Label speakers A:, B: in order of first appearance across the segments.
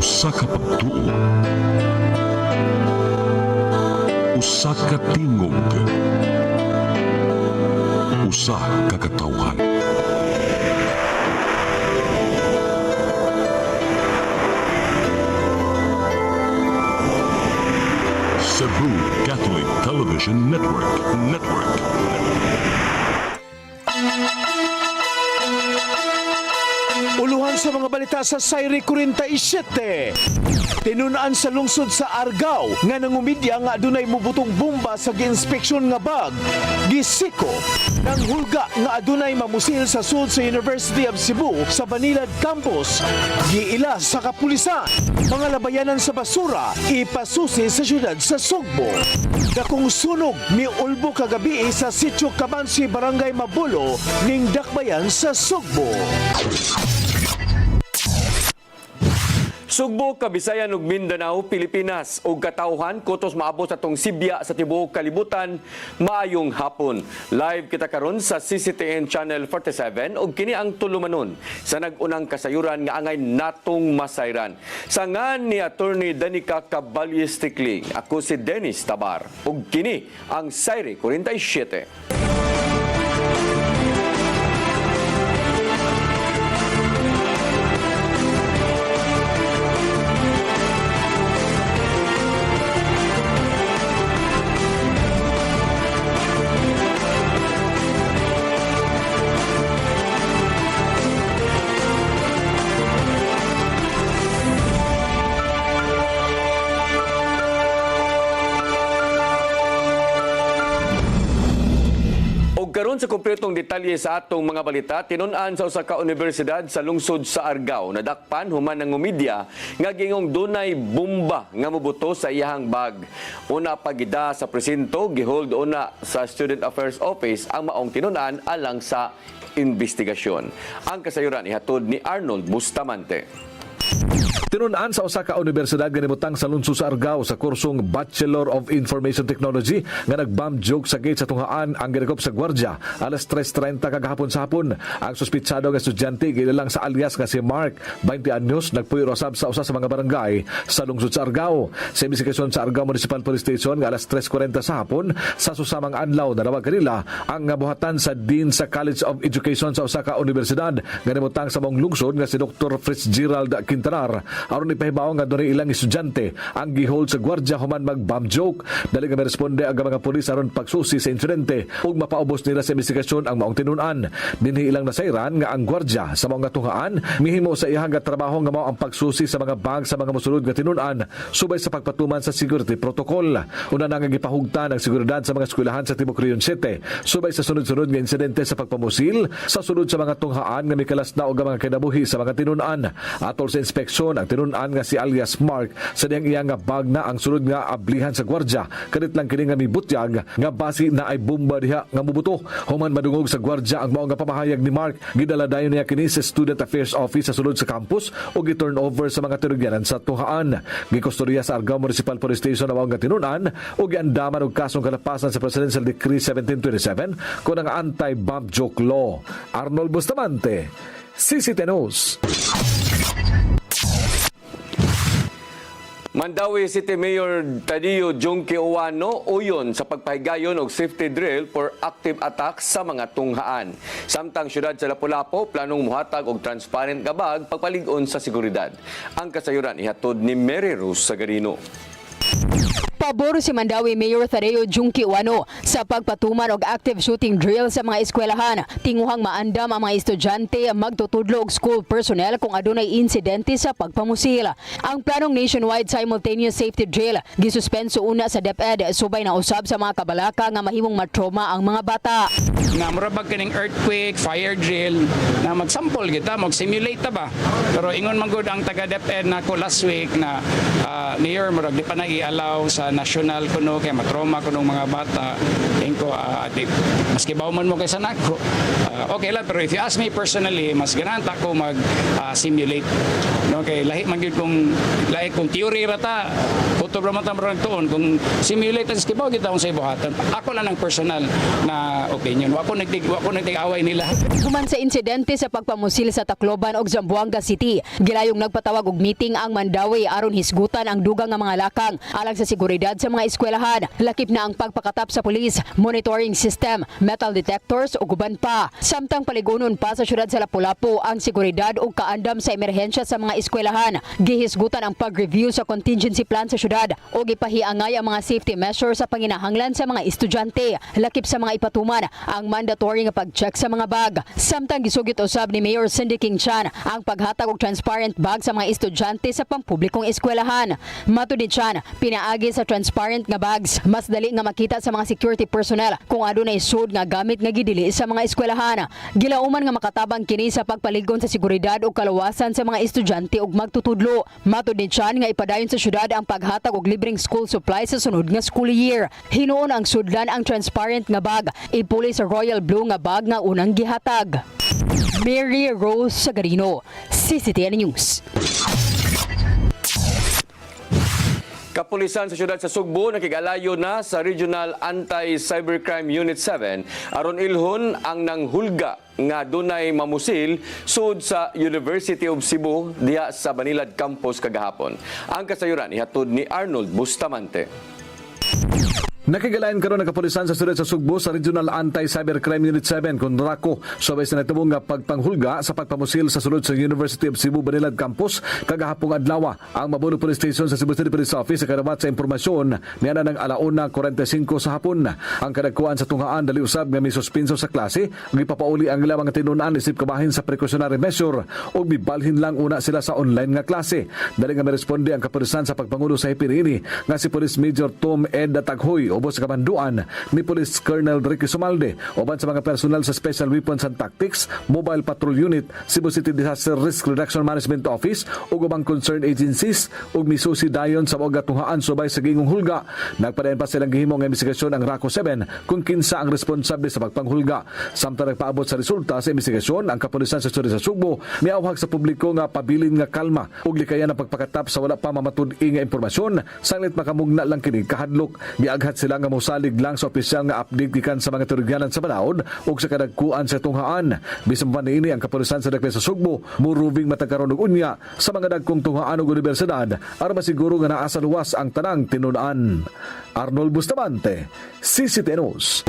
A: Usa ka pagtuo, usa ka tingog, usa ka katawhan. Cebu Catholic Television Network.
B: Uluhan sa mga balita sa Sayri 47. Tinunaan sa lungsod sa Argao nga nangumidya nga adunay mubutong bomba sa giinspeksyon nga bag. Gisiko nang hulga nga adunay mamusil sa sud sa University of Cebu sa Banilad Campus. Giila sa kapulisan. Mga labayanan sa basura ipasusi sa syudad sa Sugbo. Dakong sunog miulbo kagabi sa Sitio Cabansi, Barangay Mabulo ning Dakbayan sa Sugbo.
C: Sugbo, Kabisayan ug Mindanao, Pilipinas ug katawhan kutos maabot sa tong Sibya sa tibuok kalibutan. Maayong hapon. Live kita karon sa CCTN Channel 47 ug kini ang tulumanon sa nag-unang kasayuran nga angay natong masayran. Sa ngan ni Attorney Danica Caballo-Stikling, ako si Dennis Tabar ug kini ang Sayri 47. Karon sa kumpletong detalye sa atong mga balita, tinun-an sa usa ka universidad sa lungsod sa Argao nadakpan human ng media nga gingong dunay bomba nga mobuto sa iyahang bag. Una pagida sa presinto, gihold una sa Student Affairs Office ang maong tinun-an alang sa investigasyon. Ang kasayuran ihatod ni Arnold Bustamante.
D: Tinun-an sa usa ka universidad nga nimutang sa lungsod sa Argao sa kursong Bachelor of Information Technology nga nag-bomb joke sa gate sa tunghaan ang ginagop sa gwardya alas 3:30 kagahapon sa hapon. Ang suspitsado nga estudyante gilalang sa alias nga si Mark, 20 anyos, nagpuyo sab sa usa sa mga barangay sa lungsod sa Argao. Sa investigasyon sa Argao Municipal Police Station nga alas 3:40 sa hapon, sa susamang adlaw nadawag kanila ang buhatan sa Dean sa College of Education sa usa ka universidad nga nimutang sa maong lungsod nga si Dr. Fitzgerald Quintanar. Aron ipahibaw nga dunay ilang estudyante ang gihold sa gwardya human mag-bomb joke. Dali nga responde ang mga pulis aron pagsusi sa insidente ug mapaubos nila sa investigasyon ang maong tinun-an. Dinhi ilang nasayran nga ang gwardya sa maong tunghaan mihimo sa iyang trabaho nga mao ang pagsusi sa mga bag sa mga mosulod nga tinun-an subay sa pagpatuman sa security protocol. Una na nga gipahugtan ang seguridad sa mga eskwelahan sa Timog Region 7 subay sa sunod-sunod nga insidente sa pagpamusil sa sulod sa mga tunghaan nga mikalas na og mga kinabuhi sa mga tinun-an. Atol sa inspeksyon ang tinun-an nga si alias Mark sa diyang iya nga bag na ang sulod nga ablihan sa gwardya. Kadit lang kini nga mibutyag nga basi na ay bomba diha nga mubuto. Human madungog sa gwardya ang mao nga pamahayag ni Mark. Gidala dayon niya kini sa Student Affairs Office sa sulod sa campus ug gi-turn over sa mga tinugyanan sa tuhaan. Gikustorya sa Argao Municipal Police Station ang mao nga tinun-an ug giandaman og kasong kalapasan sa Presidential Decree 1727 kun ang anti-bomb joke law. Arnold Bustamante, CCTN News.
C: Mandawi City Mayor Tadio Junque Uwano uyon sa pagpahigayon og safety drill for active attacks sa mga tunghaan. Samtang syudad sa Lapu-Lapu planong muhatag og transparent nga bag pagpalig-on sa seguridad. Ang kasayuran ihatod ni Mary Rose Sagarino.
E: Pabor si Mandawi Mayor Tadeo Junque Uwano sa pagpatuman og active shooting drill sa mga eskwelahan. Tinguhang maandam ang mga estudyante magtutudlo og school personnel kung adunay insidente sa pagpamusil. Ang planong nationwide simultaneous safety drill gisuspenso una sa DepEd subay na usab sa mga kabalaka nga mahimong matrauma ang mga bata.
F: Na murabag kaning earthquake, fire drill, na mag-sample kita, mag-simulate ta ba? Pero ingon man gud ang taga DepEd na ko last week na mayor murag di pa na i-allow sa national kuno kay matrauma kuno mga bata. Ingko maski bawman mo kay sanako. Okay lang, pero if you ask me personally, mas ganahan ta ko mag simulate. No, kay lahi man gyud kung theory ra ta, kutob ra man ta tuon kung simulate as kibaw kita sa ibuhatan. Ako lang ang personal na opinion. Wa ko nagtig-away nila.
E: Human sa insidente sa pagpamusil sa Tacloban ug Zamboanga City, gilayong nagpatawag og meeting ang Mandawi aron hisgutan ang dugang nga mga lakang alang sa seguridad sa mga eskwelahan. Lakip na ang pagpakatap sa pulis, monitoring system, metal detectors ug uban pa. Samtang paligunon pa sa syudad sa Lapu-Lapu ang seguridad ug kaandam sa emerhensya sa mga eskwelahan. Gihisgutan ang pag-review sa contingency plan sa syudad ug ipahiangay ang mga safety measures sa panginahanglan sa mga estudyante. Lakip sa mga ipatuman ang mandatory nga pag-check sa mga bag. Samtang gisugit usab ni Mayor Cindy King Chan ang paghatag og transparent bag sa mga estudyante sa pampublikong eskwelahan. Matud ni Chan, pinaagi sa transparent nga bags, mas dali nga makita sa mga security personnel kung adunay sud nga gamit nga gidili sa mga eskwelahan. Gilauman nga makatabang kini sa pagpaligon sa seguridad ug kaluwasan sa mga estudyante ug magtutudlo. Matud ni Chan nga ipadayon sa syudad ang paghatag og libreng school supplies sa sunod nga school year. Hinuon ang sudlan ang transparent nga bag, ipuli sa royal blue nga bag nga unang gihatag. Mary Rose Sagarino, CCTN News.
C: Kapulisan sa siyudad sa Sugbo nakigalayo na sa Regional Anti-Cybercrime Unit 7 aron ilhon ang nanghulga nga dunay mamusil sud sa University of Cebu diha sa Banilad Campus kagahapon. Ang kasayuran ihatod ni Arnold Bustamante.
D: Nakigalayan karon ng kapulisan sa siyudad sa Sugbo sa Regional Anti-Cybercrime Unit 7 kung rako sabay sa nagtubong nga pagpanghulga sa pagpamusil sa sulod sa University of Cebu Banilad Campus kagahapong adlaw. Ang Mabuno Police Station sa Cebu City Police Office sa karamat sa impormasyon niana ng 1:45 sa hapon. Ang kadagkuan sa tunghaan dali usab nga may suspenso sa klase ug ipapauli ang ilang mga tinun-an isip kabahin sa precautionary measure ug bibalhin lang una sila sa online nga klase. Dali nga meresponde ang kapulisan sa pagpangulo sa hipirini nga si Police Major Tom Ed Taghoy ubos sa kamanduan ni Police Colonel Ricky Sumalde uban sa mga personal sa Special Weapons and Tactics Mobile Patrol Unit, Cebu City Disaster Risk Reduction Management Office ug ubang concerned agencies ug misusi dayon sa mga tunghaan subay sa gingong hulga. Nagpadayon pa silang gihimong investigasyon ang RACO 7 kung kinsa ang responsable sa pagpanghulga. Samtang nagpaabot sa resulta sa investigasyon, ang kapulisan sa siyudad sa Sugbo miawhag sa publiko nga pabilin nga kalma ug likayan ang pagpakatap sa wala pa mamatud-i nga impormasyon sanglit makamugna lang kini kahadlok. Giaghat sila nga mosalig lang sa opisyal nga update gikan sa mga turigyanan sa balaod ug sa kadagkuan sa tunghaan. Bisan pa niini ang kapulisan sa Dakbayan sa Sugbo murubing matagkaron og unya sa mga dagkong tunghaan ug universidad aron masiguro nga naa sa luwas ang tanang tinun-an. Arnold Bustamante, CCTN News.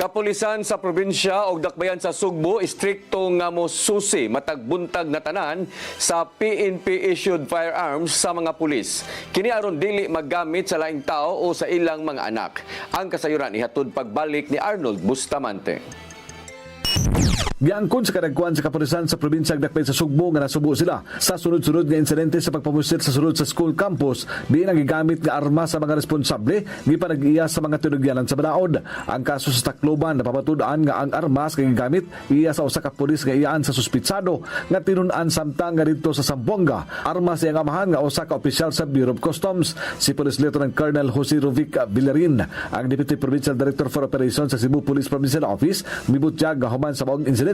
C: Kapulisan sa probinsya o Dakbayan sa Sugbo, istrikto nga mosusi matagbuntag na tanan sa PNP-issued firearms sa mga pulis. Kini aron dili maggamit sa laing tao o sa ilang mga anak. Ang kasayuran ihatod pagbalik ni Arnold Bustamante.
D: Giangkon sa kadagkuan sa kapulisan sa probinsya ug Dakbayan sa Sugbo nga nasubo sila sa sunod-sunod nga insidente sa pagpamusil sa sulod sa school campus di na gigamit nga armas sa mga responsable gipanag-iya sa mga tinugyanan sa balaod. Ang kaso sa Tacloban napamatud-an nga ang armas nga gigamit iya sa usa ka pulis nga iyaan sa suspitsado nga tinun-an samtang nga didto sa Zamboanga. Armas iyang amahan nga usa ka opisyal sa Bureau of Customs, si Police Lieutenant Colonel Jose Rovic Villarin. Ang Deputy Provincial Director for Operations sa Cebu Police Provincial Office mibutyag nga human sa maong insidente.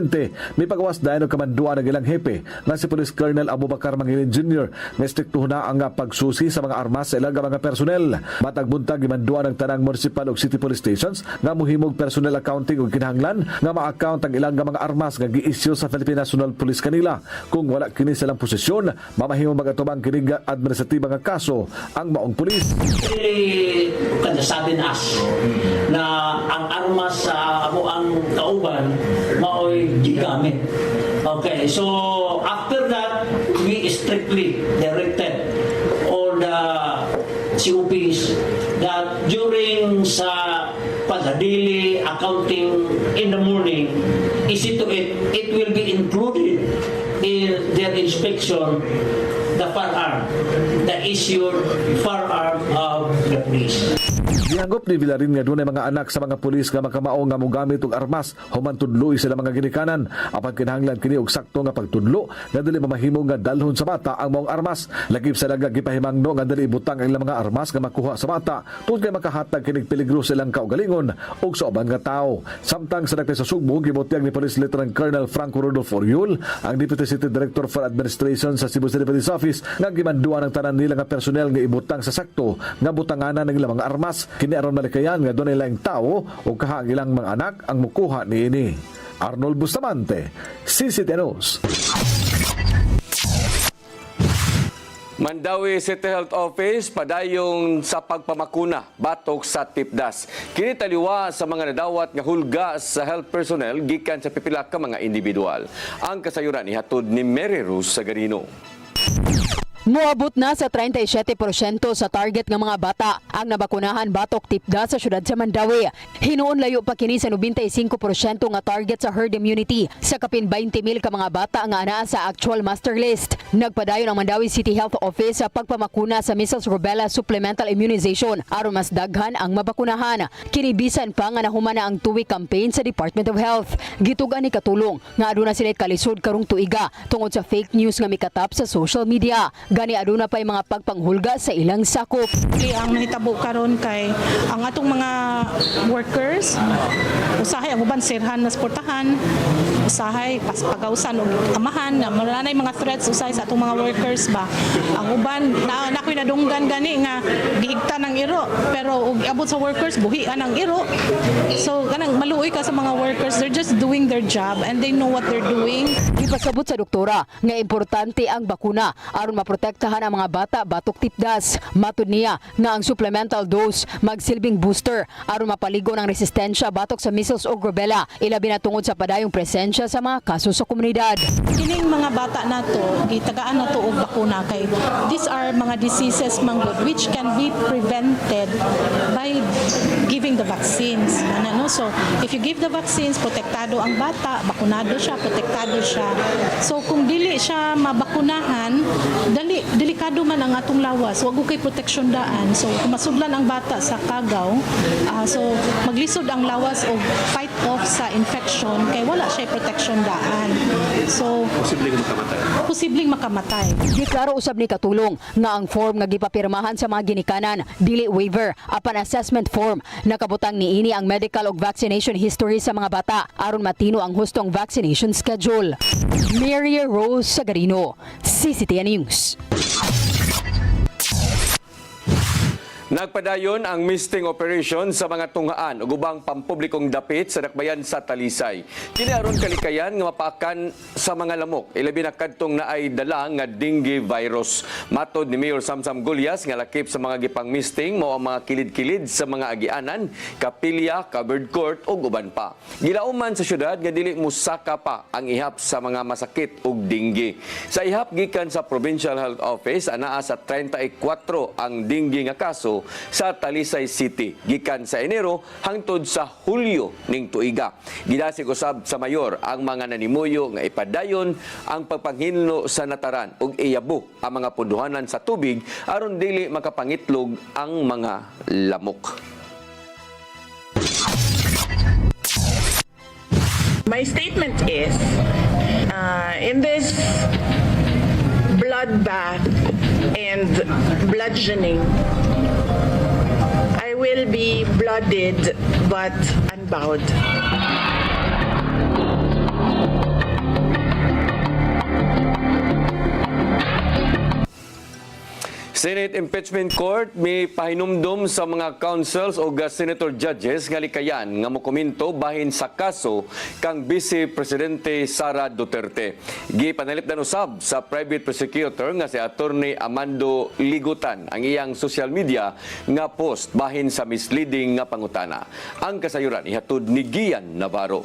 D: May pagawas dayon og kamanduan ng ilang hepe nga si Police Colonel Abubakar Mangilin Jr. nga istrikto na ang pagsusi sa mga armas sa ilang mga personnel. Matag buntag gimanduan ng tanang municipal ug city police stations nga mohimog personnel accounting ug kinahanglan nga ma-account ang ilang mga armas nga gi-issue sa Philippine National Police kanila. Kung wala kini silang posisyon, mamahimong magatubang kini administratiba nga kaso ang maong pulis.
G: Really, sabi na us na ang armas sa amo ang kauban maoy gigamit. Okay, so after that, we strictly directed all the COPs that during sa daily accounting in the morning, it will be included in their inspection the firearm, the issued firearm of the police.
D: Gihangop ni Villarin nga dunay mga anak sa mga pulis nga makamao nga mogamit og armas human tudloy sila mga ginikanan. Apan kinahanglan kini og sakto nga pagtudlo nga dili mamahimo nga dalhon sa bata ang maong armas. Lagip sa daga gipahimangno nga dili ibutang ang ilang mga armas nga makuha sa bata tungod kay makahatag kining peligro silang kaugalingon ug sa uban nga tawo. Samtang sa Dakbayan sa Sugbo gibutyag ni Police Lieutenant Colonel Franco Rodolfo Oriol, ang Deputy City Director for Administration sa Cebu City Police Office nga gimanduan ang tanan nila nga personnel nga ibutang sa sakto nga butanganan ng ilang mga armas. Kini aron malikayan nga dunay laing tawo o kahangilang mga anak ang mukuha niini. Arnold Bustamante, CCTN News.
C: Mandawi City Health Office padayong sa pagpamakuna batok sa tipdas. Kini taliwa sa mga nadawat nga hulga sa health personnel gikan sa pipila ka mga individual. Ang kasayuran ihatod ni Mary Rose Sagarino.
E: Moabot na sa 37% sa target ng mga bata ang nabakunahan batok tipda sa syudad sa Mandawi. Hinuon layo pa kini sa 95% nga target sa herd immunity sa kapin 20,000 ka mga bata nga anaa sa actual master list. Nagpadayon ang Mandawi City Health Office sa pagpamakuna sa measles rubella supplemental immunization aron mas daghan ang mabakunahan. Kinibisan pa nga nahuman na ang 2-week campaign sa Department of Health. Gitugan ni katulong nga aduna sila kalisod karong tuiga tungod sa fake news nga mikatap sa social media. Gani aduna pa'y mga pagpanghulga sa ilang sakop.
H: Ang nahitabo karon kay ang atong mga workers usahay ang uban sirhan na sportahan, usahay pagausan og amahan na maranay mga threats usahay sa atong mga workers ba. Ang uban na ko'y nadunggan gani nga gihigta ng iro pero og abot sa workers buhian ang iro. So kanang maluoy ka sa mga workers, they're just doing their job and they know what they're doing.
E: Gipasabot sa doktora nga importante ang bakuna aron maprotektahan ang mga bata batok tipdas. Matud niya nga ang supplemental dose magsilbing booster aron mapaligo ng resistensya batok sa measles o rubella, ilabi na tungod sa padayong presensya sa mga kaso sa komunidad.
H: Kining mga bata nato gitagaan nato og bakuna kay these are mga diseases manggod which can be prevented by giving the vaccines. Ano, so if you give the vaccines, protektado ang bata, bakunado siya, protektado siya. So kung dili siya mabakunahan, delikado man ang atong lawas, wag kay proteksyon daan. So kung masudlan ang bata sa kagaw, so maglisod ang lawas og fight off sa infection kay wala siya proteksyon daan. So posibleng makamatay.
E: Giklaro usab ni katulong nga ang form nga gipapirmahan sa mga ginikanan dili waiver apan assessment form. Nakabutang niini ang medical ug vaccination history sa mga bata aron matino ang hustong vaccination schedule. Mary Rose Sagarino, CCTN News.
C: Nagpadayon ang misting operation sa mga tunghaan ug ubang pampublikong dapit sa dakbayan sa Talisay. Kini aron kalikayan nga mapaakan sa mga lamok, ilabi na kadtong naay dala nga dengue virus. Matod ni Mayor Samsam Gulyas nga lakip sa mga gipang misting mao ang mga kilid-kilid sa mga agianan, kapilya, covered court ug uban pa. Gilauman sa syudad nga dili musaka pa ang ihap sa mga masakit ug dengue. Sa ihap gikan sa Provincial Health Office anaa sa 34 ang dengue nga kaso sa Talisay City gikan sa Enero hangtod sa Hulyo ning tuiga. Gidasig usab sa mayor ang mga nanimuyo nga ipadayon ang pagpanghinlo sa nataran ug iyabo ang mga punduhanan sa tubig aron dili makapangitlog ang mga lamok.
I: My statement is, in this bloodbath and bludgeoning, I will be blooded but unbowed.
C: Senate Impeachment Court may pahinumdum sa mga councils o senator judges nga likayan nga mokomento bahin sa kaso kang Vice Presidente Sara Duterte. Gipanalipdan usab sa private prosecutor nga si Attorney Amando Ligutan ang iyang social media nga post bahin sa misleading nga pangutana. Ang kasayuran ihatod ni Gian Navarro.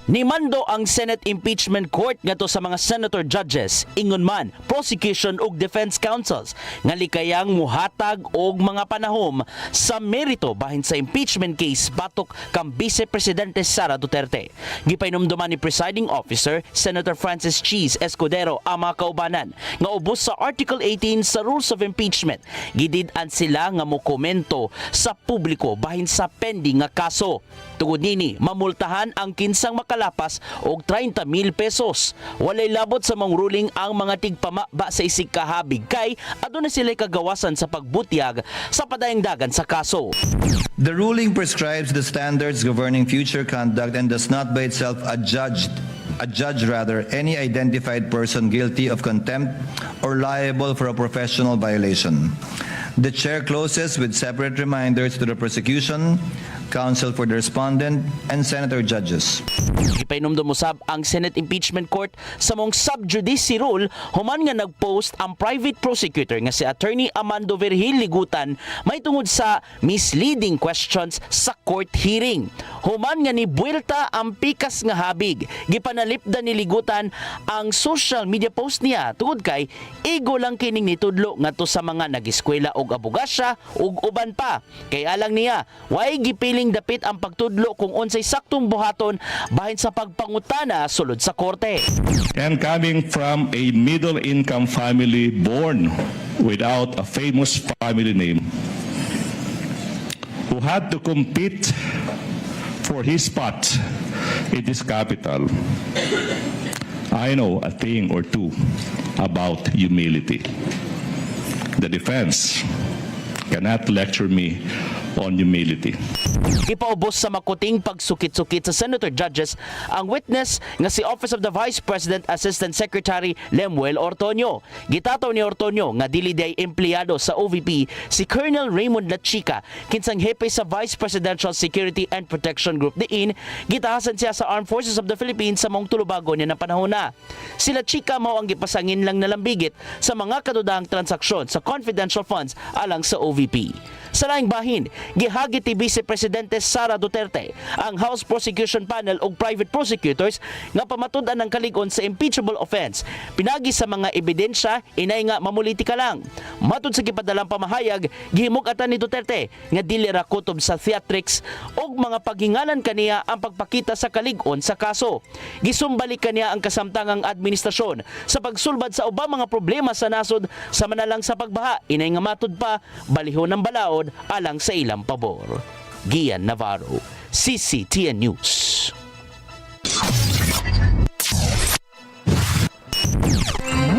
J: Nimando ang Senate Impeachment Court ngadto sa mga senator judges, ingon man prosecution ug defense counsels nga likayang muhatag og mga panahom sa merito bahin sa impeachment case batok kang Vice Presidente Sara Duterte. Gipainumduman ni presiding officer Senator Francis Cheese Escudero ang mga kaubanan nga ubos sa Article 18 sa Rules of Impeachment. Gidid-an sila nga mokomento sa publiko bahin sa pending nga kaso. Tungod nini, mamultahan ang kinsang makalapas og 30,000 pesos. Walay labot sa mong ruling ang mga tigpamaba sa isig kahabig kay aduna sila kagawasan sa pagbutyag sa padayang dagan sa kaso.
K: The ruling prescribes the standards governing future conduct and does not by itself adjudge any identified person guilty of contempt or liable for a professional violation. The chair closes with separate reminders to the prosecution, counsel for the respondent, and senator judges.
J: Ipainomdom usab ang Senate Impeachment Court sa mong sub judice rule human nga nagpost ang private prosecutor nga si Attorney Amando Virgil Ligutan may tungod sa misleading questions sa court hearing. Human nga ni buwelta ang pikas nga habig, gipanalipdan ni Ligutan ang social media post niya tungod kay ego lang kining nitudlo ngadto sa mga nag-eskwela og abogasya ug uban pa. Kay alang niya, way gipiling dapit ang pagtudlo kung unsay saktong buhaton bahin sa pagpangutana sulod sa korte.
L: And coming from a middle-income family born without a famous family name, who had to compete for his spot in this capital, I know a thing or two about humility. The defense cannot lecture me on humility.
J: Ipaubos sa makuting pagsukit-sukit sa senator judges ang witness nga si Office of the Vice President Assistant Secretary Lemuel Ortonio. Gitataw ni Ortonio nga dili day empleyado sa OVP si Colonel Raymond Lachica kinsang hepe sa Vice Presidential Security and Protection Group diin gitahasan siya sa Armed Forces of the Philippines sa mong tulubago niya na panahon na. Si Lachica mao ang gipasangin lang nalambigit sa mga kadudahang transaksyon sa confidential funds alang sa OVP. Sa laing bahin, gihagit ni Vice Presidente Sara Duterte ang House Prosecution Panel ug private prosecutors nga pamatud-an ng kaligon sa impeachable offense. Pinagi sa mga ebidensya, inay nga mamulitika lang. Matud sa gipadalang pamahayag, gihimug-atan ni Duterte nga dili ra kutob sa theatrics ug mga paghingalan kaniya ang pagpakita sa kaligon sa kaso. Gisumbalik kaniya ang kasamtangang administrasyon sa pagsulbad sa ubang mga problema sa nasod sa manalang sa pagbaha, inay nga matud pa balihon ng balaod alang sa ilang pabor. Gian Navarro, CCTN News.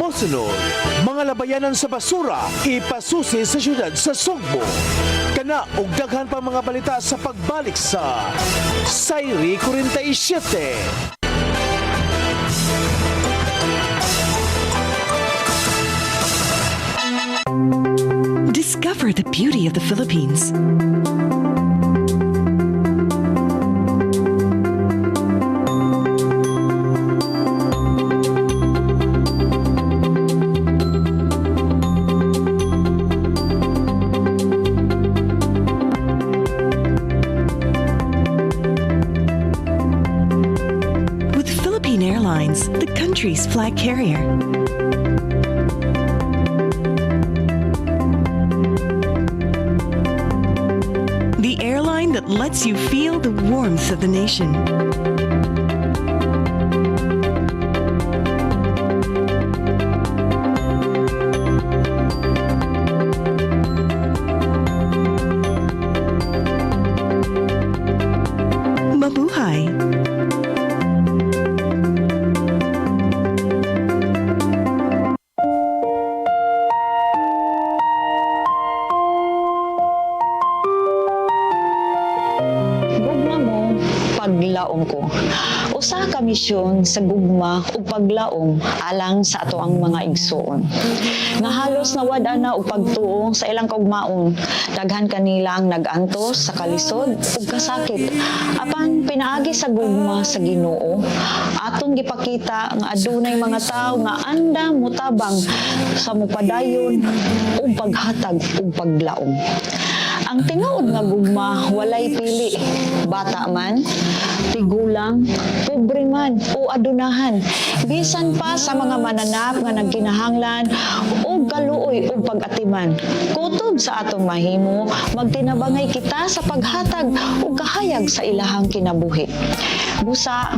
B: Mosunod, mga labayanan sa basura ipasusi sa syudad sa Sugbo. Kana og daghan pa mga balita sa pagbalik sa Sayri 47.
M: Discover the beauty of the Philippines. With Philippine Airlines, the country's flag carrier. The airline that lets you feel the warmth of the nation. Mabuhay!
N: Paglaom ko. Usa ka misyon sa gugma ug paglaom alang sa ato ang mga igsoon. Nga halos nawad na og pagtuo sa ilang kaugmaon, daghan kanila ang nag-antos sa kalisod ug kasakit. Apan pinaagi sa gugma sa Ginoo, atong gipakita nga adunay mga tawo nga andam mutabang sa mupadayon ug paghatag ug paglaom. Ang tinuod nga gugma walay pili, bata man, tigulang, pobre man o adunahan. Bisan pa sa mga mananap nga nagkinahanglan o kaluoy o pag-atiman. Kutob sa atong mahimo, magtinabangay kita sa paghatag o kahayag sa ilahang kinabuhi. Busa,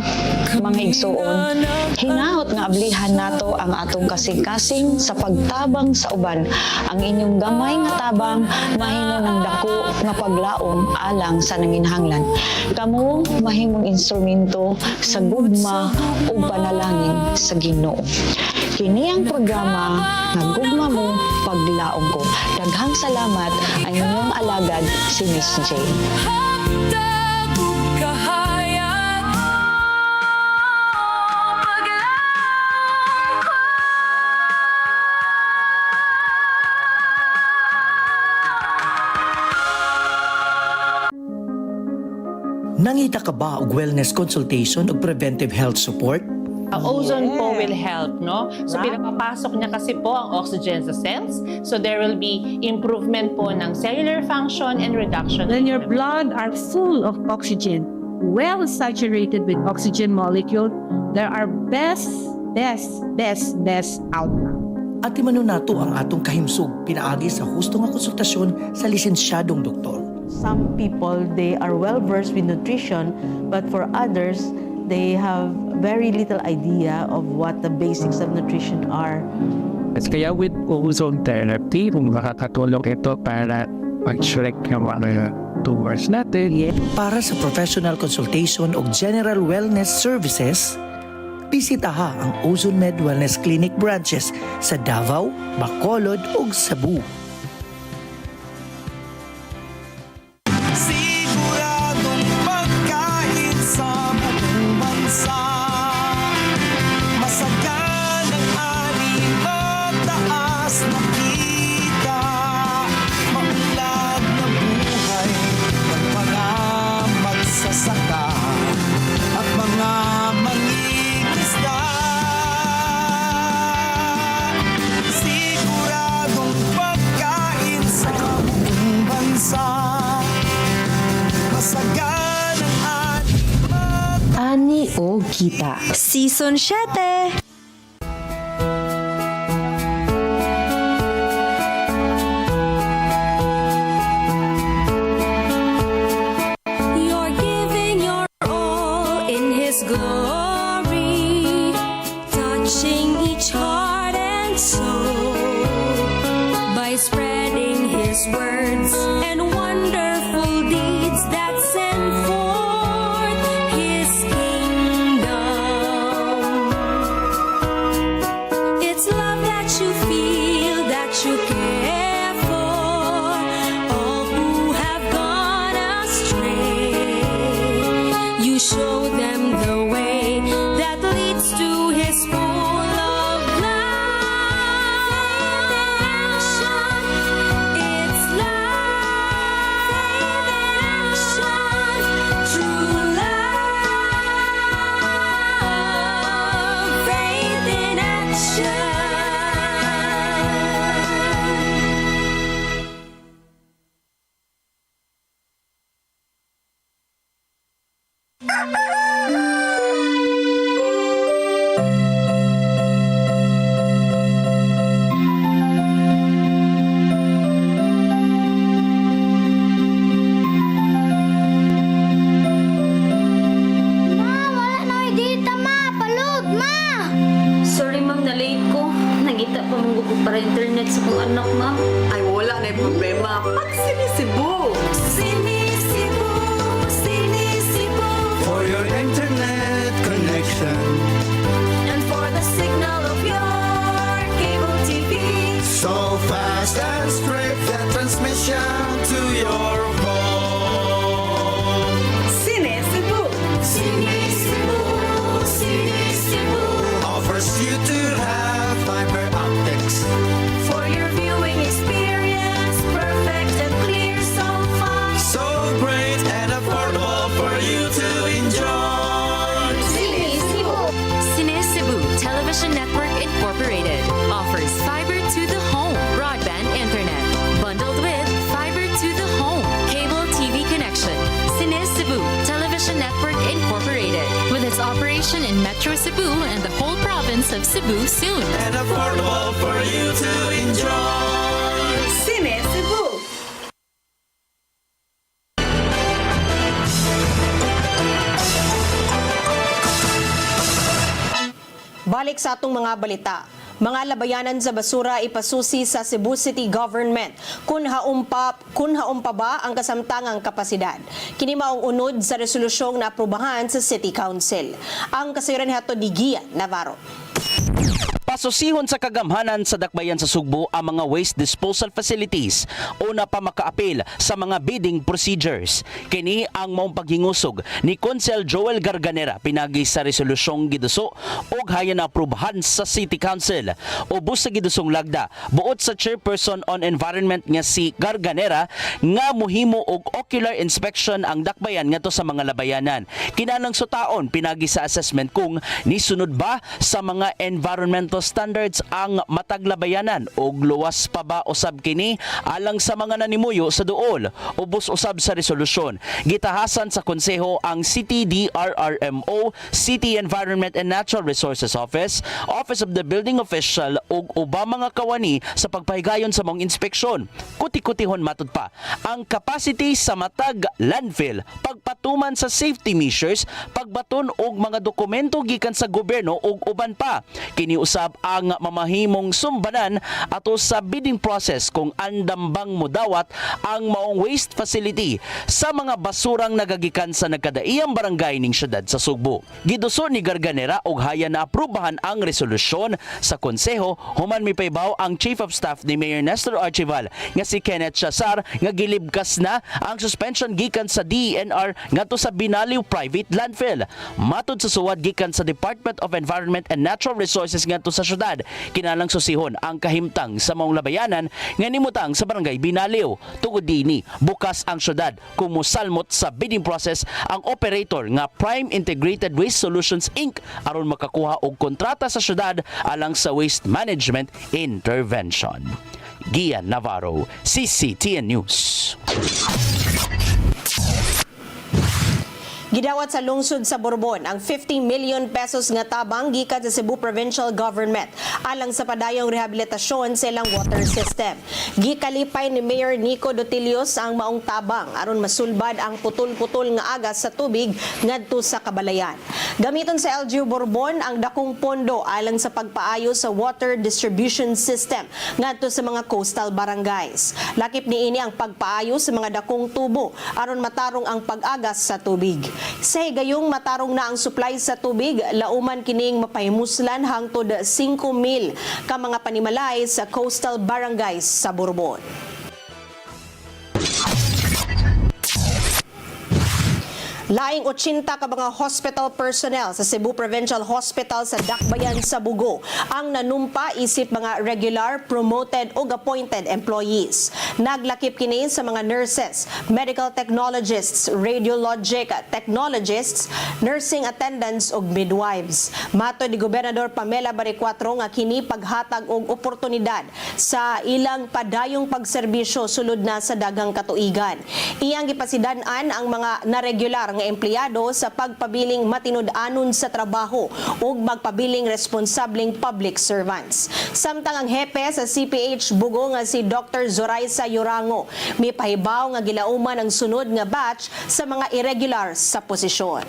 N: mga igsoon, hinahot nga ablihan nato ang atong kasing-kasing sa pagtabang sa uban. Ang inyong gamay nga tabang mahimo ng dako nga paglaom alang sa nanginhanglan. Kamo mahimong instrumento sa gugma o panalangin sa Ginoo. Kini ang programa nga gugma mo paglaom ko. Daghang salamat ang inyong alagad si Miss J.
O: Nangita ka ba og wellness consultation o preventive health support?
P: Ozone po will help, no? So pinapapasok niya kasi po ang oxygen sa cells. So there will be improvement po ng cellular function and reduction.
Q: When your blood are full of oxygen, well saturated with oxygen molecule, there are best outcome.
O: At imano nato ang atong kahimsog pinaagi sa husto nga konsultasyon sa lisensyadong doktor.
R: Some people, they are well versed with nutrition, but for others, they have very little idea of what the basics of nutrition are.
F: At kaya with ozone therapy, kung makakatulong ito para mag-shrink yung mga tumors natin.
O: Para sa professional consultation o general wellness services, bisitaha ang Ozone Med Wellness Clinic branches sa Davao, Bacolod ug Cebu.
S: Siguradong pagkain sa buong bansa, masaganang ani mataas na kita, maunlad na buhay ng mga magsasaka at mga mangingisda. Siguradong pagkain sa buong bansa, masaganang
T: Ani o Kita. Season 7.
U: You're giving your all in His glory, touching each heart and soul by spreading His words and wonderful deeds that send forth His kingdom. It's love that you feel, that you care for all who have gone astray. You show them the way that leads to His full of love. It's love, true love, faith in action.
V: Sorry ma'am, na-late ko. Nagita pa mong gusto para internet sa kong anak ma'am.
I: Ay, wala na yung problema. Pag sinisibo.
U: Sinisibo, sinisibo.
S: for your internet connection.
U: And for the signal of your cable TV.
S: So fast and straight, the transmission to your home.
U: Sinisibo, sinisibo, sinisibo.
S: Offers you to have fiber optics.
U: For your viewing experience, perfect and clear so far.
S: So great and affordable for you to enjoy.
V: Sinisibo.
W: Sinisibo Television Network Incorporated offers fiber to the home broadband internet bundled with fiber to the home cable TV connection. Sinisibo Television Network Incorporated with its operation in Metro Cebu and the whole province of Cebu soon.
S: And affordable for you to enjoy.
U: Sinisibo.
X: Balik sa atong mga balita. Mga labayanan sa basura ipasusi sa Cebu City Government kun haumpa ba ang kasamtangang kapasidad. Kini maong unod sa resolusyong naaprubahan sa City Council. Ang kasayran hato ni Gian Navarro.
J: Pasusihon sa kagamhanan sa dakbayan sa Sugbo ang mga waste disposal facilities o na pa makaapil sa mga bidding procedures. Kini ang maong paghingusog ni Konsel Joel Garganera pinagi sa resolusyong giduso og haya na aprubahan sa City Council. Ubos sa gidusong lagda, buot sa Chairperson on Environment nga si Garganera nga muhimo og ocular inspection ang dakbayan ngadto sa mga labayanan. Kinahanglan sutaon pinagi sa assessment kung nisunod ba sa mga environmental standards ang matag labayanan og luwas pa ba usab kini alang sa mga nanimuyo sa duol. Ubos usab sa resolusyon, gitahasan sa konseho ang City DRRMO, City Environment and Natural Resources Office, Office of the Building Official ug ubang mga kawani sa pagpahigayon sa mong inspeksyon. Kuti-kutihon matud pa ang capacity sa matag landfill, pagpatuman sa safety measures, pagbaton og mga dokumento gikan sa gobyerno ug uban pa. Kini usab ang mamahimong sumbanan ato sa bidding process kung andam bang mudawat ang maong waste facility sa mga basurang nagagikan sa nagkadaiyang barangay ning syudad sa Sugbo. Giduso ni Garganera og haya na aprubahan ang resolusyon sa konseho human mipaybaw ang Chief of Staff ni Mayor Nestor Archival nga si Kenneth Chazar nga gilibkas na ang suspension gikan sa DENR ngadto sa Binaliw Private Landfill. Matud sa suwad gikan sa Department of Environment and Natural Resources ngadto sa syudad, kinahanglang susihon ang kahimtang sa maong labayanan nga nimutang sa barangay Binaliw. Tungod dinhi, bukas ang syudad kung mosalmot sa bidding process ang operator nga Prime Integrated Waste Solutions Inc. aron makakuha og kontrata sa syudad alang sa waste management intervention. Gian Navarro, CCTN News.
X: Gidawat sa lungsod sa Borbon ang 50 million pesos nga tabang gikan sa Cebu Provincial Government alang sa padayong rehabilitasyon sa ilang water system. Gikalipay ni Mayor Nico Dotilios ang maong tabang aron masulbad ang putol-putol nga agas sa tubig ngadto sa Kabalayan. Gamiton sa LGU Borbon ang dakong pondo alang sa pagpaayo sa water distribution system ngadto sa mga coastal barangays. Lakip niini ang pagpaayo sa mga dakong tubo aron matarong ang pag-agas sa tubig. Sa higayong matarong na ang supply sa tubig, lauman kining mapahimuslan hangtod 5,000 ka mga panimalay sa coastal barangays sa Borbon. Laing 80 ka mga hospital personnel sa Cebu Provincial Hospital sa Dakbayan sa Bugo ang nanumpa isip mga regular, promoted o appointed employees. Naglakip kini sa mga nurses, medical technologists, radiologic technologists, nursing attendants ug midwives. Mato ni Gobernador Pamela Baricuatro nga kini paghatag og oportunidad sa ilang padayong pagserbisyo sulod na sa daghang katuigan. Iyang gipasidan-an ang mga naregular nga empleyado sa pagpabiling matinud-anon sa trabaho ug magpabiling responsableng public servants. Samtang ang hepe sa CPH Bugo nga si Dr. Zoraisa Yurango mipahibaw nga gilauman ang sunod nga batch sa mga irregular sa posisyon.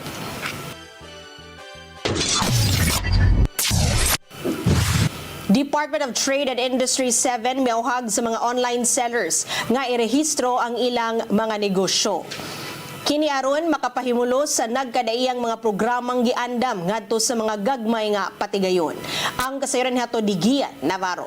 X: Department of Trade and Industry 7 miauhag sa mga online sellers nga irehistro ang ilang mga negosyo. Kini aron makapahimulo sa nagkadaiyang mga programang giandam ngadto sa mga gagmay nga patigayon. Ang kasayran hato di Gian Navarro.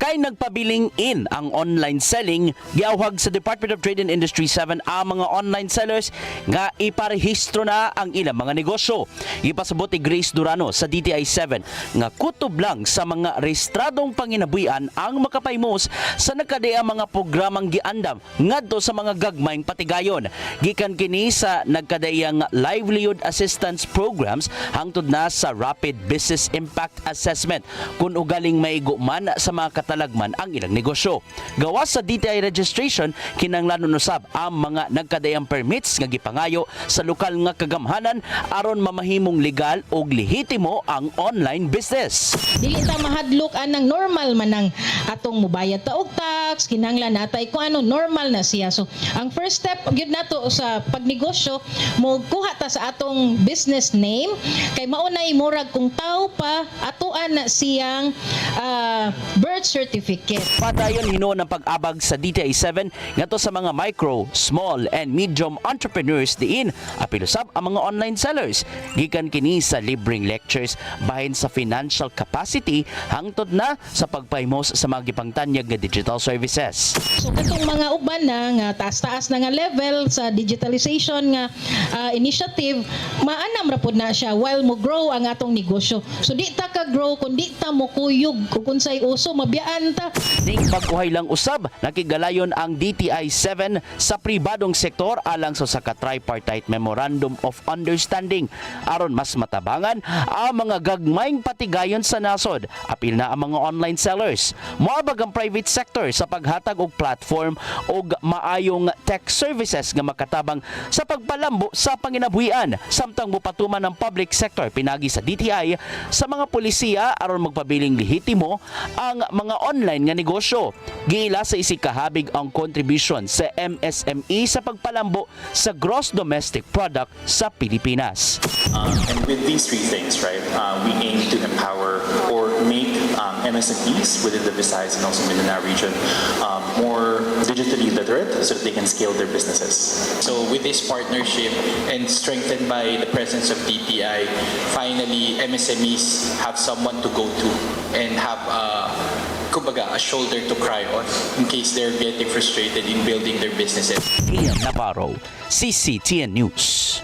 J: Kay nagpabiling in ang online selling, giawhag sa Department of Trade and Industry 7 ang mga online sellers nga iparehistro na ang ilang mga negosyo. Ipasabot ni Grace Durano sa DTI 7 nga kutob lang sa mga rehistradong panginabuhian ang makapaymos sa nagkadaiyang mga programang giandam ngadto sa mga gagmayng patigayon. Gikan kini sa nagkadaiyang livelihood assistance programs hangtod na sa rapid business impact assessment kung ugaling maigo man sa mga katalagman ang ilang negosyo. Gawas sa DTI registration, kinahanglan usab ang mga nagkadayang permits nga gipangayo sa lokal nga kagamhanan aron mamahimong legal ug lehitimo ang online business.
A: Dili ta mahadlok anang normal man ang atong mubayad ta og tax, kinahanglan natay kung ano normal na siya. So ang first step gyud nato sa pagnegosyo mo kuha ta sa atong business name kay mao nay murag kung tao pa atuan na siyang birth birth certificate.
J: Padayon hinuon ng pag-abag sa DTI 7 ngadto sa mga micro, small and medium entrepreneurs diin apil usab ang mga online sellers. Gikan kini sa libreng lectures bahin sa financial capacity hangtod na sa pagpahimos sa mga gipangtanyag nga digital services.
A: So katong mga uban na nga taas-taas na nga level sa digitalization nga initiative, maanam ra pud na siya while mo grow ang atong negosyo. So di ta ka grow kun di ta mo kuyog kung unsay uso mabiyaan ta.
J: Ning pagkuhay lang usab, nakigalayon ang DTI 7 sa pribadong sektor alang sa ka-tripartite Memorandum of Understanding aron mas matabangan ang mga gagmayng patigayon sa nasod apil na ang mga online sellers. Moabag ang private sector sa paghatag og platform og maayong tech services nga makatabang sa pagpalambo sa panginabuhian samtang mupatuman ng public sector pinagi sa DTI sa mga polisiya aron magpabiling lehitimo ang mga online nga negosyo. Giila sa isikahabig ang contribution sa MSME sa pagpalambo sa gross domestic product sa Pilipinas.
D: And with these three things, right, we aim to empower or make MSMEs within the Visayas and also Mindanao region more digitally literate so that they can scale their businesses.
E: So with this partnership and strengthened by the presence of DTI, finally MSMEs have someone to go to and have kumbaga, a shoulder to cry on in case they're getting frustrated in building their businesses.
J: Ian Navarro, CCTN News.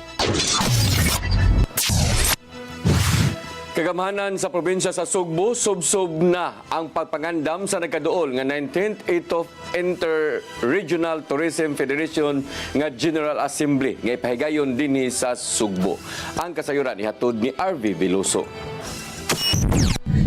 C: Kagamhanan sa probinsya sa Sugbo, subsob na ang pagpangandam sa nagkaduol nga 19th 8th Inter-Regional Tourism Federation nga General Assembly nga ipahigayon dinhi sa Sugbo. Ang kasayuran ihatod ni RV Veloso.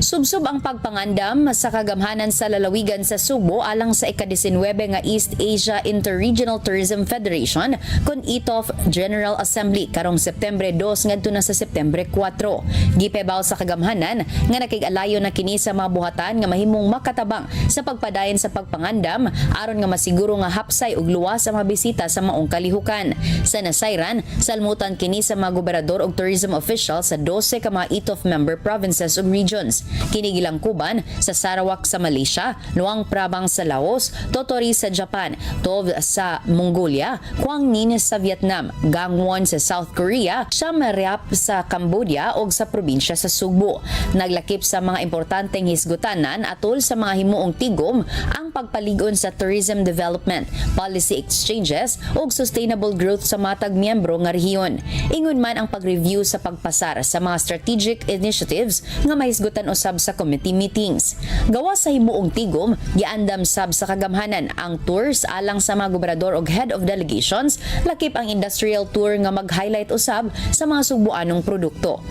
G: Subsob ang pagpangandam sa kagamhanan sa lalawigan sa Sugbo alang sa ika-19 nga East Asia Inter-Regional Tourism Federation kun ITOF General Assembly karong Septembre 2 ngadto na sa Septembre 4. Gipebaw sa kagamhanan nga nakig-alayo na kini sa mga buhatan nga mahimong makatabang sa pagpadayon sa pagpangandam aron nga masiguro nga hapsay ug luwas sa mga bisita sa maong kalihukan. Sa nasayran, salmutan kini sa mga gobernador ug tourism officials sa 12 ka mga ITOF member provinces ug regions. Kini gilangkuban sa Sarawak sa Malaysia, Luang Prabang sa Laos, Totori sa Japan, Tov sa Mongolia, Quang Ninh sa Vietnam, Gangwon sa South Korea, Siem Reap sa Cambodia ug sa probinsya sa Sugbo. Naglakip sa mga importanteng hisgutanan atol sa mga himuong tigom ang pagpaligon sa tourism development, policy exchanges ug sustainable growth sa matag miyembro nga rehiyon. Ingon man ang pag-review sa pagpasar sa mga strategic initiatives nga mahisgutan usab sa committee meetings. Gawas sa himuong tigom, giandam sab sa kagamhanan ang tours alang sa mga gobernador ug head of delegations, lakip ang industrial tour nga mag-highlight usab sa mga Sugboanong produkto.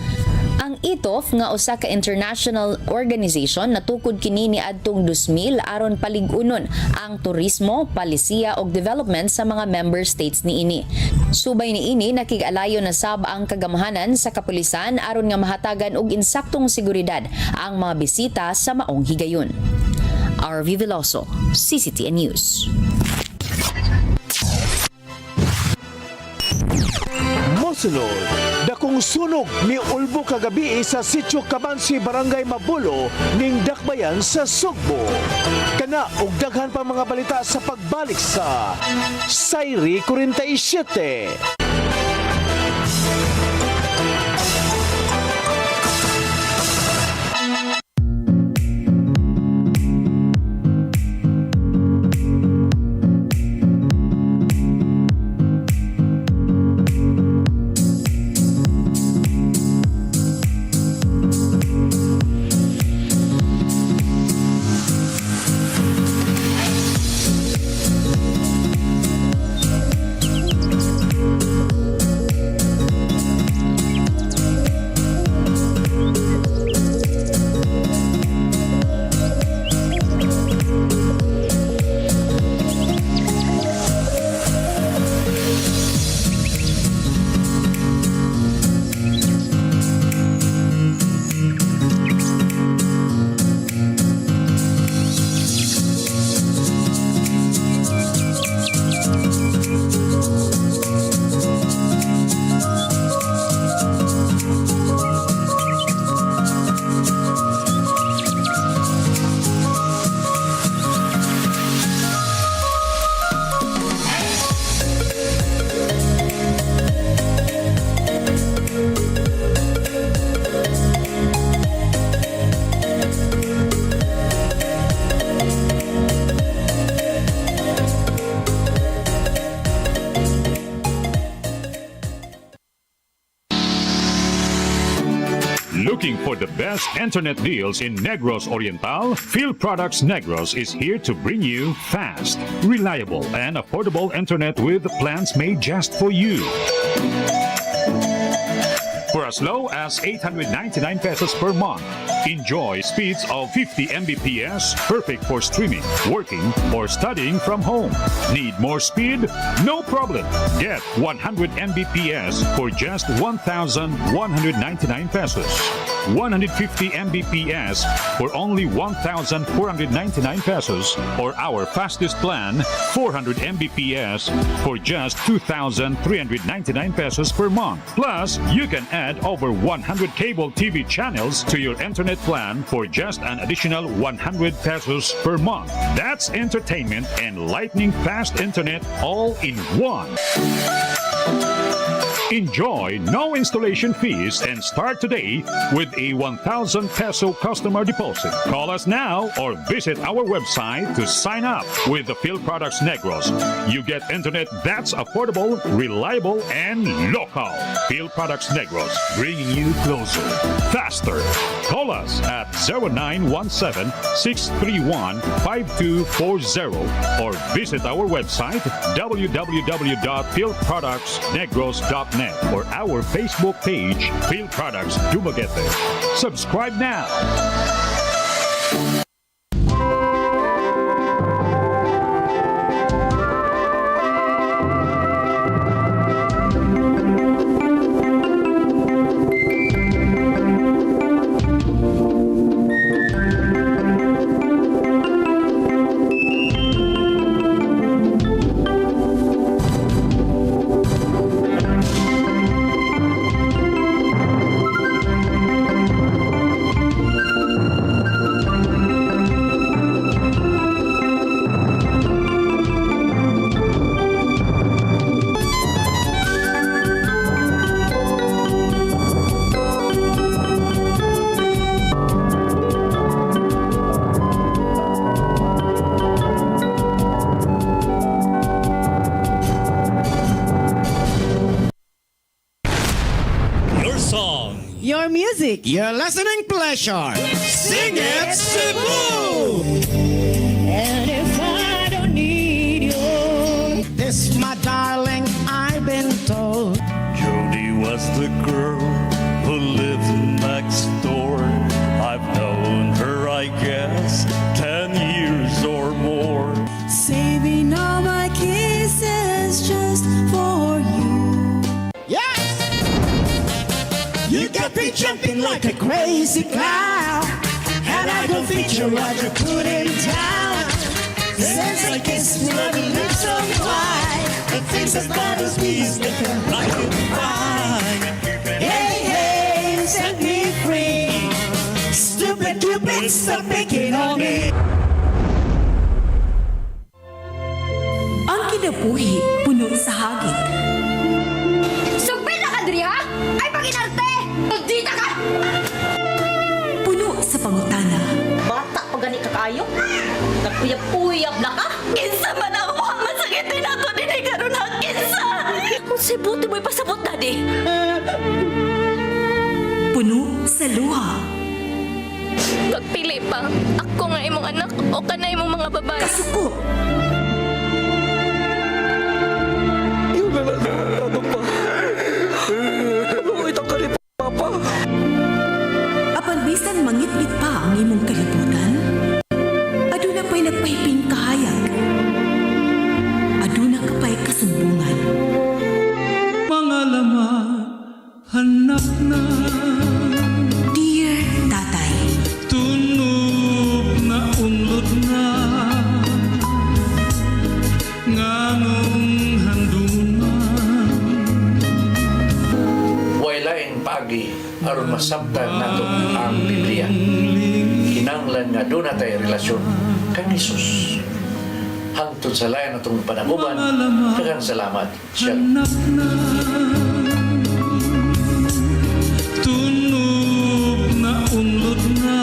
G: Ang ITOF nga usa ka international organization natukod kini ni adtong 2000 aron paligunon ang turismo, palisiya ug development sa mga member states niini. Subay niini nakig-alayo na sab ang kagamhanan sa kapulisan aron nga mahatagan og insaktong seguridad ang mga bisita sa maong higayon. RV Veloso, CCTN News.
B: Mosunod, dakong sunog ni Ulbo kagabi sa Sitio Cabansi, Barangay Mabulo, ning Dakbayan sa Sugbo. Kana og daghan pa mga balita sa pagbalik sa Sayri 47.
H: Looking for the best internet deals in Negros Oriental? Phil Products Negros is here to bring you fast, reliable, and affordable internet with plans made just for you. For as low as 899 pesos per month, enjoy speeds of 50 Mbps, perfect for streaming, working, or studying from home. Need more speed? No problem. Get 100 Mbps for just 1,199 pesos. 150 Mbps for only 1,499 pesos, or our fastest plan, 400 Mbps for just 2,399 pesos per month. Plus, you can add over 100 cable TV channels to your internet plan for just an additional 100 pesos per month. That's entertainment and lightning fast internet all in one. Enjoy no installation fees and start today with a 1,000 peso customer deposit. Call us now or visit our website to sign up with the Phil Products Negros. You get internet that's affordable, reliable, and local. Phil Products Negros, bringing you closer, faster. Call us at 0917-631-5240 or visit our website www.philproductsnegros.net or our Facebook page, Phil Products Dumaguete. Subscribe now.
S: Your music, your listening pleasure. Sing it, Cebu! And if I don't need you, this, my darling, I've been told.
K: Jody was the girl who lived next door. I've known her, I guess, 10 years or more.
S: Saving all my kisses just for you. You got me jumping like a crazy clown, and I don't think you're right to put him down. Since I kissed you, my lips on wine, and things that bothers me is looking like a fine. Hey, hey, set me free. Stupid, stupid, stop picking on me.
T: Ang kinabuhi, puno sa hagit.
U: Sugpil na ka, Dri, ha? Ay, paginarte! Magdita ka!
T: Puno sa pangutana.
U: Bata pa gani ka kayo? Nagpuyap-puyap na ka? Kinsa man ang mga masakitin ako din ay karoon na kinsa! Kung sibuti mo'y pasabot na di.
T: Puno sa luha.
U: Pagpili pa, ako nga imong anak o ka na imong mga babae.
T: Kasuko.
S: Yung ano pa? Ano itong kalipa, Papa?
T: Apan bisan mangit-ngit pa ang imong kalibutan, aduna pa'y nagpahiping kahayag. Aduna ka pa'y kasumbungan.
S: Mga laman, hanap na.
T: Dear Tatay,
S: Tunog na unlod na. Nganong handuman.
L: Wailain pagi aron masabtan nato ang Biblia. Kinanglan nga doon natay relasyon kang Isus. Hangtod sa layan natong panaguban, daghang salamat. Shalom.
S: Tunog na unlod na.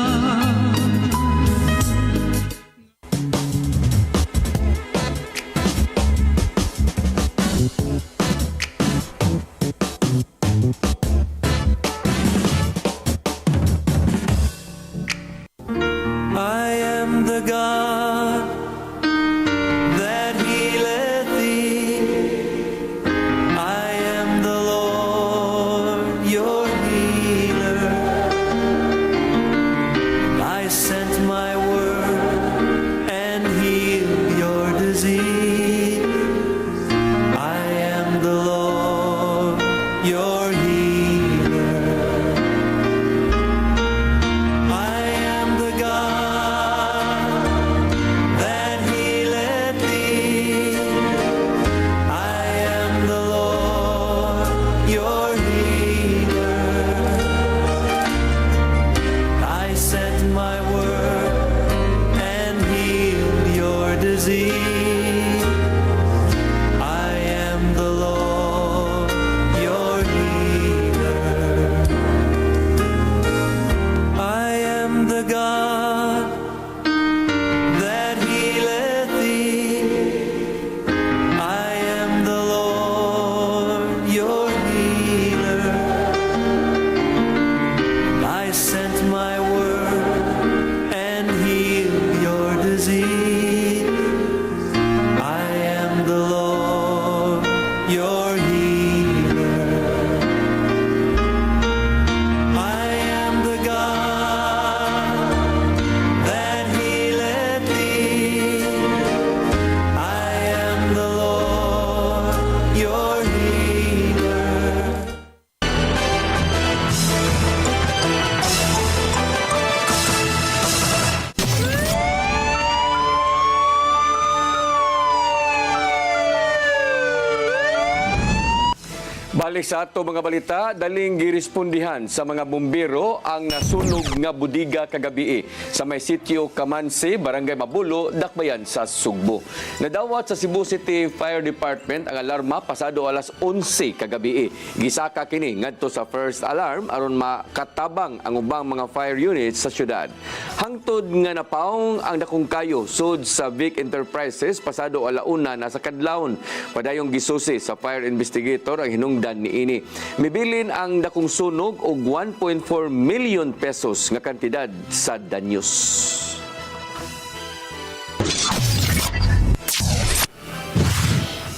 C: Balik sa ato mga balita, daling girespondihan sa mga bumbero ang nasunog nga budiga kagabi sa may sitio Kamansi, Barangay Mabulo, Dakbayan sa Sugbo. Nadawat sa Cebu City Fire Department ang alarma pasado alas 11 kagabi. Gisaka kini ngadto sa first alarm aron makatabang ang ubang mga fire units sa syudad. Hangtod nga napaong ang dakong kayo sud sa Vic Enterprises pasado alauna na sa kadlawon. Padayong gisusi sa fire investigator ang hinungdan niini. Mibilin ang dakong sunog og 1.4 million pesos nga kantidad sa danyos.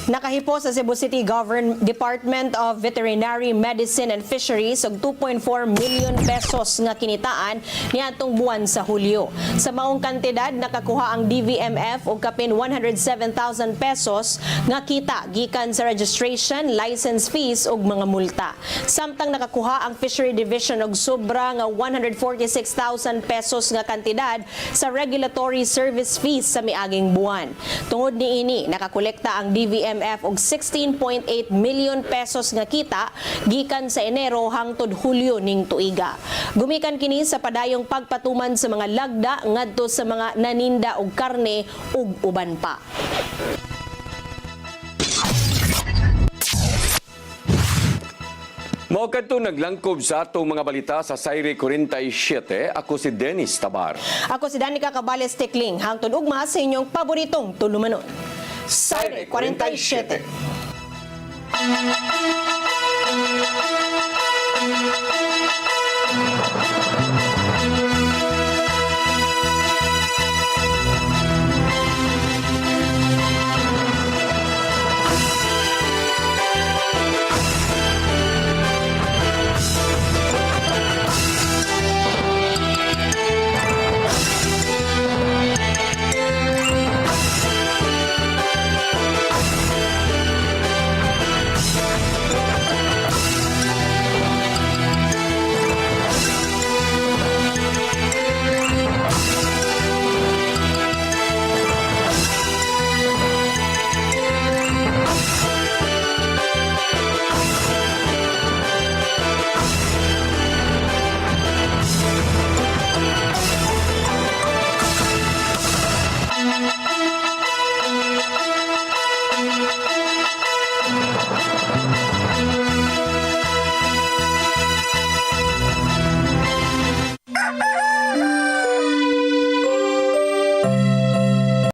X: Nakahipo sa Cebu City Department of Veterinary Medicine and Fisheries og 2.4 million pesos nga kinitaan niadtong buwan sa Hulyo. Sa maong kantidad nakakuha ang DVMF og kapin 107,000 pesos nga kita gikan sa registration, license fees ug mga multa. Samtang nakakuha ang Fishery Division og sobra nga 146,000 pesos nga kantidad sa regulatory service fees sa miaging buwan. Tungod niini nakakolekta ang DVMF og 16.8 million pesos nga kita gikan sa Enero hangtod Hulyo ning tuiga. Gumikan kini sa padayong pagpatuman sa mga lagda ngadto sa mga naninda og karne ug uban pa.
C: Mao kadto naglangkob sa atong mga balita sa Sayre 47. Ako si Dennis Tabar.
X: Ako si Danica Cabales Tekling. Hangtod ugma sa inyong paboritong tulumanon. Sayre 47.